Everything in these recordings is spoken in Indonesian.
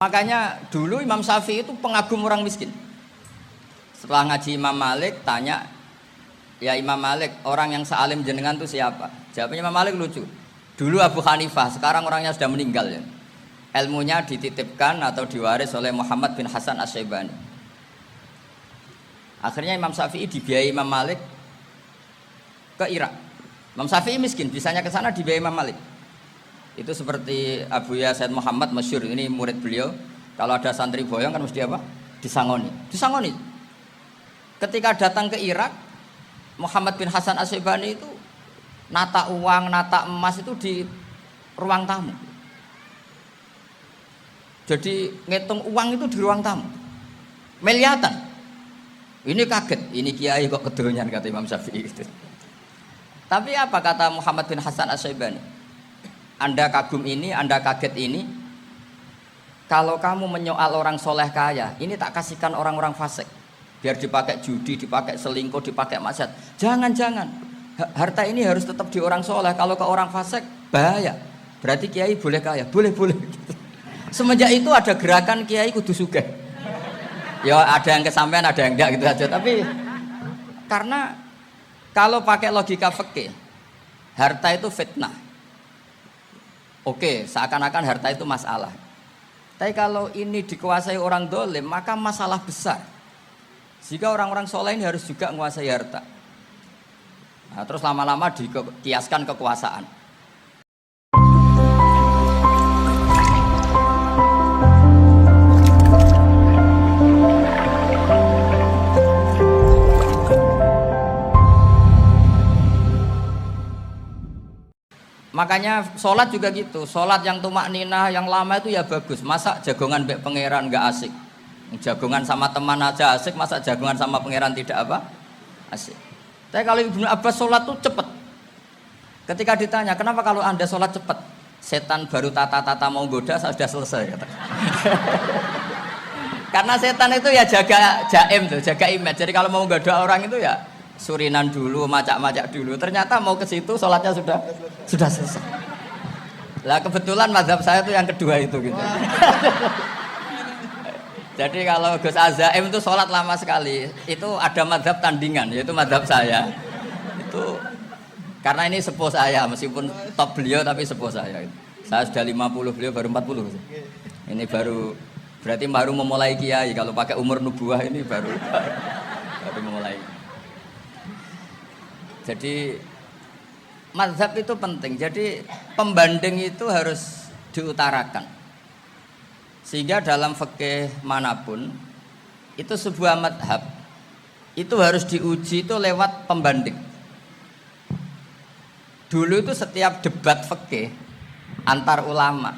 Makanya dulu Imam Syafi'i itu pengagum orang miskin. Setelah ngaji Imam Malik, tanya, ya Imam Malik, orang yang sealim jenengan itu siapa? Jawabnya Imam Malik lucu. Dulu Abu Hanifah, sekarang orangnya sudah meninggal ya. Ilmunya dititipkan atau diwaris oleh Muhammad bin Hasan Asy-Syaibani. Akhirnya Imam Syafi'i dibiayai Imam Malik ke Irak. Imam Syafi'i miskin, bisanya ke sana dibiayai Imam Malik. Itu seperti Abu Ya Said Muhammad masyhur, ini murid beliau. Kalau ada santri boyong kan mesti apa? Disangoni. Ketika datang ke Irak, Muhammad bin Hasan Asy-Syaibani itu nata uang, nata emas itu di ruang tamu. Jadi ngitung uang itu di ruang tamu. Miliatan. Ini kaget, ini kiai kok kedonyan kata Imam Syafi'i gitu. Tapi apa kata Muhammad bin Hasan Asy-Syaibani? Anda kagum ini, Anda kaget ini. Kalau kamu menyoal orang soleh kaya, ini tak kasihkan orang-orang fasik. Biar dipakai judi, dipakai selingkuh, dipakai maksiat. Jangan. Harta ini harus tetap di orang soleh. Kalau ke orang fasik, bahaya. Berarti kiai boleh kaya, boleh. Semenjak itu ada gerakan kiai kudu sugih. Ya ada yang kesampaian, ada yang enggak gitu aja. Tapi karena kalau pakai logika fikih, harta itu fitnah. Oke, seakan-akan harta itu masalah. Tapi kalau ini dikuasai orang dolim, maka masalah besar. Jika orang-orang soleh ini harus juga menguasai harta. Nah, terus lama-lama dikiaskan kekuasaan. Makanya sholat juga gitu, sholat yang tumak ninah, yang lama itu ya bagus. Masa jagongan mbek pangeran nggak asik? Jagongan sama teman aja asik, masa jagongan sama pangeran tidak apa? Asik. Tapi kalau Ibnu Abbas sholat tuh cepet. Ketika ditanya, kenapa kalau anda sholat cepet? Setan baru tata-tata mau goda, sudah selesai. Kata. Karena setan itu ya jaga jaim tuh, jaga image. Jadi kalau mau goda orang itu ya surinan dulu, macak-macak dulu. Ternyata mau ke situ sholatnya sudah selesai. Lah kebetulan mazhab saya itu yang kedua itu gitu. Jadi kalau Gus Azaim itu sholat lama sekali. Itu ada mazhab tandingan, yaitu mazhab saya. Itu karena ini sepuh saya, meskipun top beliau tapi sepuh saya. Saya sudah 50, beliau baru 40. Ini berarti baru memulai kiai. Kalau pakai umur nubuah ini baru memulai. Jadi mazhab itu penting. Jadi pembanding itu harus diutarakan. Sehingga dalam fikih manapun itu sebuah mazhab itu harus diuji itu lewat pembanding. Dulu itu setiap debat fikih antar ulama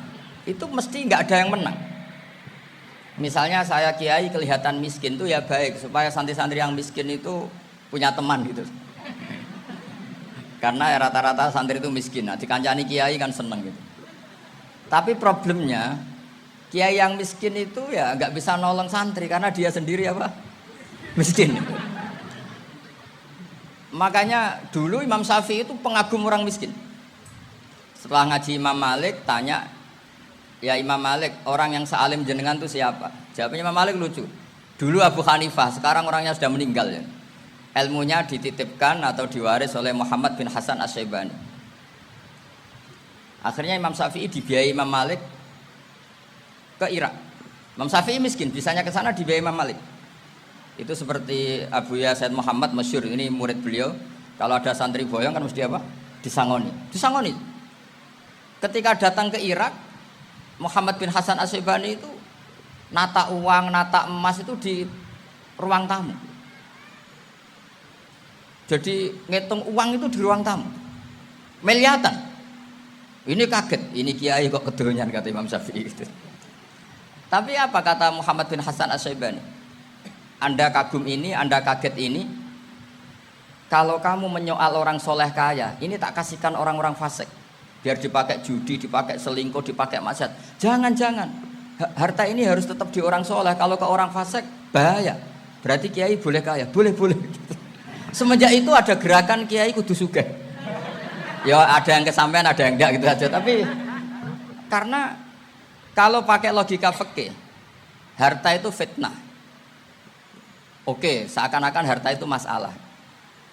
itu mesti nggak ada yang menang. Misalnya saya kiai kelihatan miskin itu ya baik supaya santri-santri yang miskin itu punya teman gitu. Karena rata-rata santri itu miskin, nah dikancani kiai kan seneng gitu. Tapi problemnya kiai yang miskin itu ya nggak bisa nolong santri karena dia sendiri apa? Miskin. Makanya dulu Imam Syafi'i itu pengagum orang miskin. Setelah ngaji Imam Malik, tanya, ya Imam Malik, orang yang sealim jenengan itu siapa? Jawabnya Imam Malik lucu. Dulu Abu Hanifah, sekarang orangnya sudah meninggal ya. Ilmunya dititipkan atau diwaris oleh Muhammad bin Hasan Asy-Syaibani. Akhirnya Imam Syafi'i dibiayai Imam Malik ke Irak. Imam Syafi'i miskin, bisanya ke sana dibiayai Imam Malik. Itu seperti Abu Ya Said Muhammad masyhur, ini murid beliau. Kalau ada santri boyong kan mesti apa? Disangoni. Ketika datang ke Irak, Muhammad bin Hasan Asy-Syaibani itu nata uang, nata emas itu di ruang tamu. Jadi ngitung uang itu di ruang tamu. Miliatan. Ini kaget, ini kiai kok kedonyan kata Imam Syafi'i gitu. Tapi apa kata Muhammad bin Hasan Asy-Syaibani? Anda kagum ini, Anda kaget ini. Kalau kamu menyoal orang soleh kaya, ini tak kasihkan orang-orang fasik. Biar dipakai judi, dipakai selingkuh, dipakai maksiat. Jangan. Harta ini harus tetap di orang soleh. Kalau ke orang fasik, bahaya. Berarti kiai boleh kaya, boleh. Semenjak itu ada gerakan kiai kudu sugih. Ya ada yang kesampaian, ada yang enggak gitu aja. Tapi karena Kalau pakai logika fikih, harta itu fitnah. Oke, seakan-akan harta itu masalah.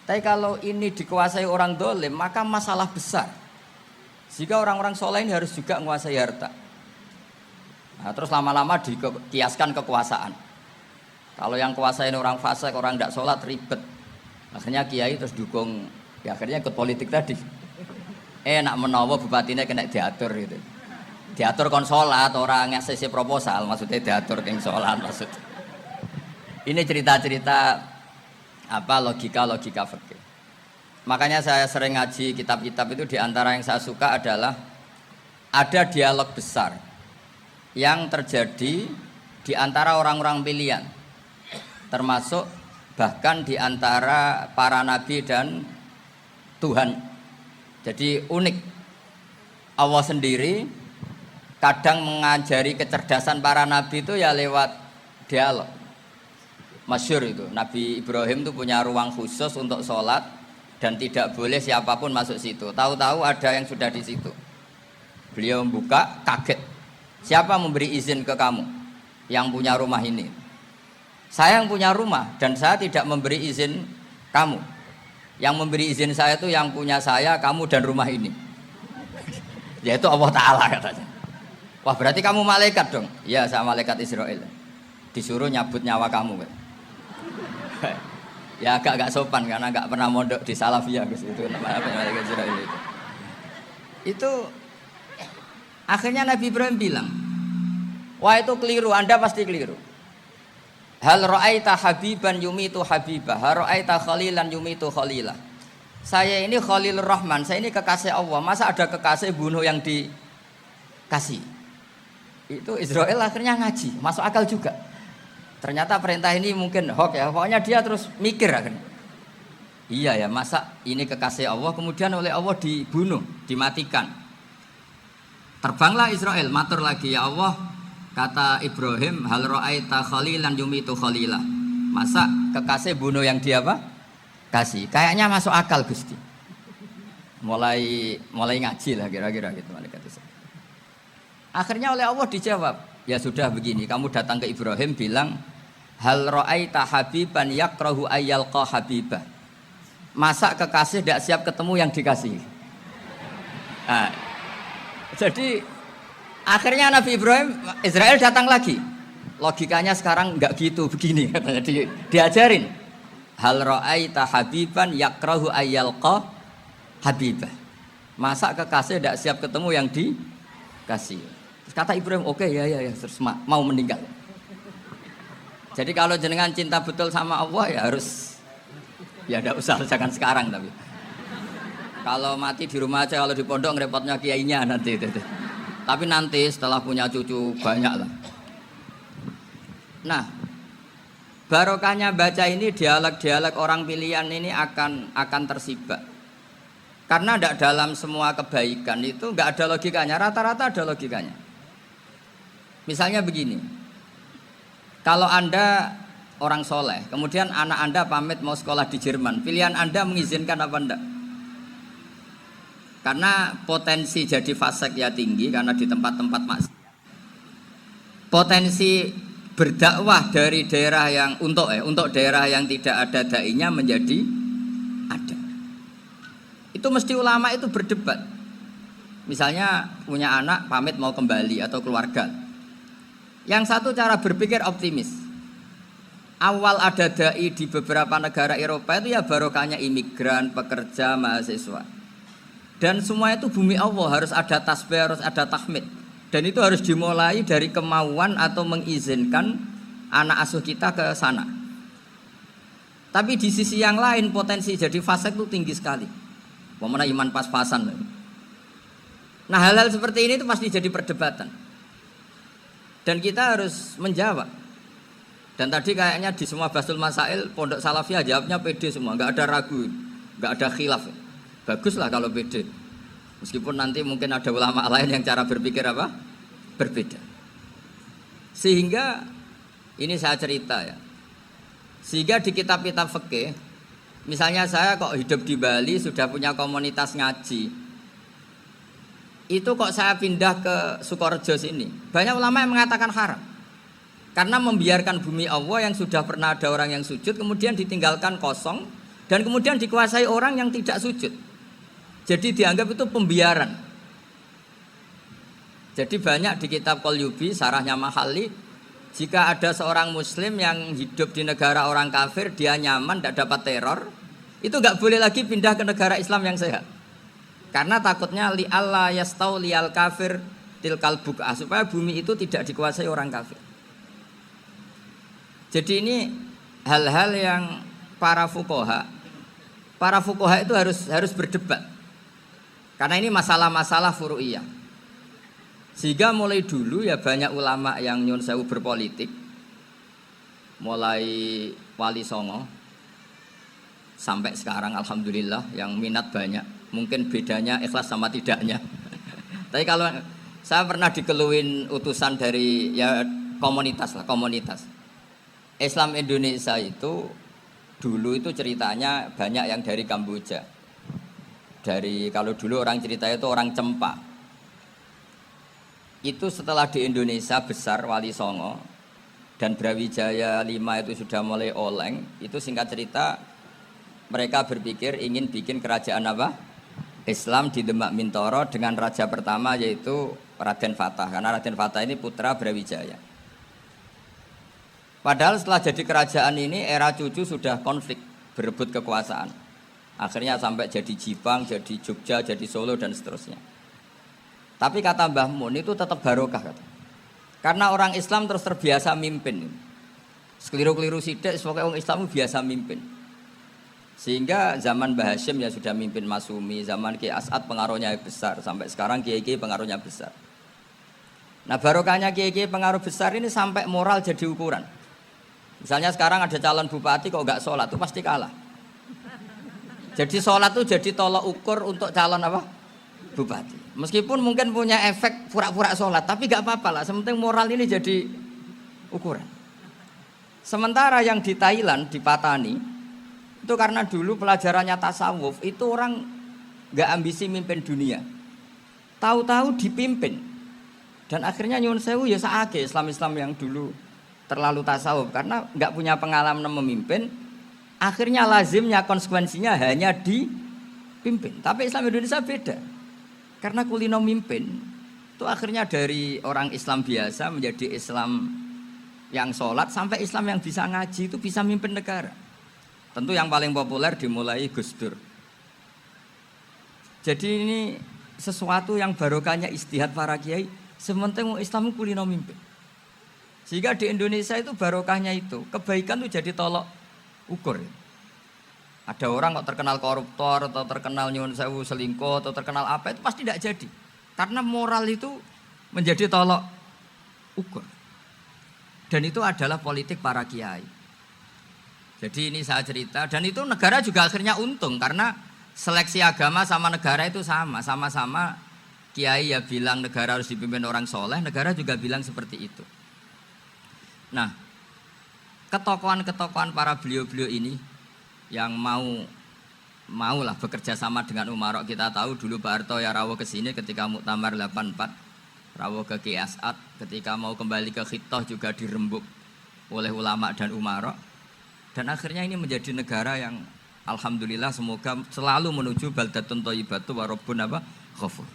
Tapi kalau ini dikuasai orang dolim, maka masalah besar. Jika orang-orang soleh ini harus juga menguasai harta. Nah, terus lama-lama dikiaskan kekuasaan. Kalau yang kuasain orang fasik, orang tidak sholat, ribet. Akhirnya kiai terus dukung, ya akhirnya ikut politik tadi. Nak menawa bupatinya kena diatur gitu. Diatur kon sholat, orang ngasih proposal, maksudnya diatur keng sholat maksud. Ini cerita-cerita logika fikih. Makanya saya sering ngaji kitab-kitab itu, diantara yang saya suka adalah ada dialog besar yang terjadi di antara orang-orang pilihan, termasuk bahkan di antara para nabi dan Tuhan. Jadi unik, Allah sendiri kadang mengajari kecerdasan para nabi itu ya lewat dialog. Masyhur itu, Nabi Ibrahim itu punya ruang khusus untuk sholat dan tidak boleh siapapun masuk situ. Tahu-tahu ada yang sudah di situ. Beliau membuka, kaget. Siapa memberi izin ke kamu yang punya rumah ini? Saya yang punya rumah dan saya tidak memberi izin kamu. Yang memberi izin saya itu yang punya saya, kamu dan rumah ini. Yaitu Allah Ta'ala katanya. Wah, berarti kamu malaikat dong? Iya, saya malaikat Israel. Disuruh nyabut nyawa kamu. Ya agak sopan karena agak pernah mondok di Salafiyah itu namanya malaikat Israel itu. Itu akhirnya Nabi Ibrahim bilang, wah itu keliru, Anda pasti keliru. Hal ra'aita habiban yumitu habibah, hal ra'aita khalilan yumitu khalilah. Saya ini Khalilur Rahman, saya ini kekasih Allah. Masa ada kekasih bunuh yang dikasih? Itu Israel akhirnya ngaji, masuk akal juga. Ternyata perintah ini mungkin hoax ya. Pokoknya dia terus mikir akhirnya. Iya ya, masa ini kekasih Allah kemudian oleh Allah dibunuh, dimatikan. Terbanglah Israel, matur lagi, ya Allah, kata Ibrahim, hal ra'aita khalilan yumitu khalilah. Masa kekasih bunuh yang dia apa? Kasih. Kayaknya masuk akal Gusti. Mulai ngaji lah kira-kira gitu malaikat itu. Akhirnya oleh Allah dijawab, ya sudah begini, kamu datang ke Ibrahim bilang, hal ra'aita habiban yakrahu ayyalqa habibah. Masa kekasih tidak siap ketemu yang dikasih. Nah, jadi akhirnya Nabi Ibrahim, Israel datang lagi. Logikanya sekarang enggak gitu, begini katanya diajarin. Hal ra'aita habiban yakrahu ayyalqa habibah. Masa kekasih tidak siap ketemu yang dikasih. Terus kata Ibrahim, oke, ya, terus mau meninggal. Jadi kalau jenengan cinta betul sama Allah ya harus, ya tidak usah, jangan sekarang tapi. Kalau mati di rumah aja, kalau di pondok ngerepotnya kiainya nanti. Tapi nanti setelah punya cucu banyak lah. Nah, barokahnya baca ini, dialog-dialog orang pilihan ini akan tersibak. Karena tidak dalam semua kebaikan itu nggak ada logikanya, rata-rata ada logikanya. Misalnya begini, kalau Anda orang soleh, kemudian anak Anda pamit mau sekolah di Jerman, pilihan Anda mengizinkan apa enggak? Karena potensi jadi fasik ya tinggi, karena di tempat-tempat maksiat. Potensi berdakwah dari daerah yang untuk daerah yang tidak ada dai-nya menjadi ada. Itu mesti ulama itu berdebat. Misalnya punya anak pamit mau kembali atau keluarga. Yang satu cara berpikir optimis. Awal ada dai di beberapa negara Eropa itu ya barokahnya imigran, pekerja, mahasiswa. Dan semua itu bumi Allah, harus ada tasbih, harus ada tahmid. Dan itu harus dimulai dari kemauan atau mengizinkan anak asuh kita ke sana. Tapi di sisi yang lain potensi jadi fasik itu tinggi sekali. Wamana iman pas-pasan. Nah hal-hal seperti ini itu pasti jadi perdebatan. Dan kita harus menjawab. Dan tadi kayaknya di semua Basul Masail Pondok Salafiyah jawabnya pede semua, nggak ada ragu, nggak ada khilaf. Baguslah kalau pede. Meskipun nanti mungkin ada ulama lain yang cara berpikir apa? Berbeda. Sehingga ini saya cerita ya. Sehingga di kitab-kitab fikih, misalnya saya kok hidup di Bali sudah punya komunitas ngaji. itu kok saya pindah ke Sukorejo sini. Banyak ulama yang mengatakan haram. Karena membiarkan bumi Allah yang sudah pernah ada orang yang sujud kemudian ditinggalkan kosong dan kemudian dikuasai orang yang tidak sujud. Jadi dianggap itu pembiaran. Jadi banyak di kitab Qalyubi, sarahnya Mahalli, jika ada seorang muslim yang hidup di negara orang kafir, dia nyaman, tidak dapat teror, itu nggak boleh lagi pindah ke negara Islam yang sehat. Karena takutnya li Allah yastau lial kafir tilkal buk'ah, supaya bumi itu tidak dikuasai orang kafir. Jadi ini hal-hal yang para fuqaha itu harus berdebat. Karena ini masalah-masalah furu'iyah. Sehingga mulai dulu ya banyak ulama yang nyun sewu berpolitik. Mulai Wali Songo sampai sekarang alhamdulillah yang minat banyak. Mungkin bedanya ikhlas sama tidaknya. Tapi kalau saya pernah dikeluhin utusan dari ya komunitas. Islam Indonesia itu dulu itu ceritanya banyak yang dari Kamboja. Kalau dulu orang cerita itu orang Cempa. Itu setelah di Indonesia besar Wali Songo dan Brawijaya 5 itu sudah mulai oleng, itu singkat cerita mereka berpikir ingin bikin kerajaan apa? Islam di Demak Mintoro dengan raja pertama yaitu Raden Fatah, karena Raden Fatah ini putra Brawijaya. Padahal setelah jadi kerajaan ini era cucu sudah konflik, berebut kekuasaan. Akhirnya sampai jadi Jipang, jadi Jogja, jadi Solo dan seterusnya. Tapi kata Mbah Mun itu tetap barokah kata. Karena orang Islam terus terbiasa mimpin. Sekeliru-keliru sidik, pokoknya orang Islam biasa mimpin. Sehingga zaman Mbah Hashim ya sudah mimpin Masumi, zaman Ki As'ad pengaruhnya besar, sampai sekarang Kiai pengaruhnya besar. Nah barokahnya Kiai pengaruh besar ini sampai moral jadi ukuran. Misalnya sekarang ada calon bupati kok nggak sholat, itu pasti kalah. Jadi sholat itu jadi tolak ukur untuk calon apa? Bupati. Meskipun mungkin punya efek pura-pura sholat, tapi nggak apa-apa lah. Sementing moral ini jadi ukuran. Sementara yang di Thailand, di Patani, itu karena dulu pelajarannya tasawuf, itu orang nggak ambisi mimpin dunia. Tahu-tahu dipimpin. Dan akhirnya nyuwun sewu ya saake Islam-Islam yang dulu terlalu tasawuf karena nggak punya pengalaman memimpin, akhirnya lazimnya konsekuensinya hanya dipimpin. Tapi Islam Indonesia beda, karena kulino mimpin itu akhirnya dari orang Islam biasa menjadi Islam yang sholat sampai Islam yang bisa ngaji itu bisa mimpin negara. Tentu yang paling populer dimulai Gus Dur. Jadi ini sesuatu yang barokahnya istihad para kiai, sementing Islam kulino mimpin. Sehingga di Indonesia itu barokahnya itu, kebaikan itu jadi tolok ukur. Ada orang kok terkenal koruptor atau terkenal nyuwun sewu selingkuh atau terkenal apa itu pasti tidak jadi. Karena moral itu menjadi tolok ukur. Dan itu adalah politik para kiai. Jadi ini saya cerita dan itu negara juga akhirnya untung karena seleksi agama sama negara itu sama-sama kiai ya bilang negara harus dipimpin orang soleh, negara juga bilang seperti itu. Nah, ketokohan-ketokohan para beliau-beliau ini yang maulah bekerja sama dengan umarok. Kita tahu dulu Pak Harto ya rawuh ke sini ketika Muktamar 84, rawuh ke Ki As'ad, ketika mau kembali ke Khittah juga dirembuk oleh ulama dan umarok. Dan akhirnya ini menjadi negara yang alhamdulillah semoga selalu menuju baldatun thayyibatu wa rabbun ghafur.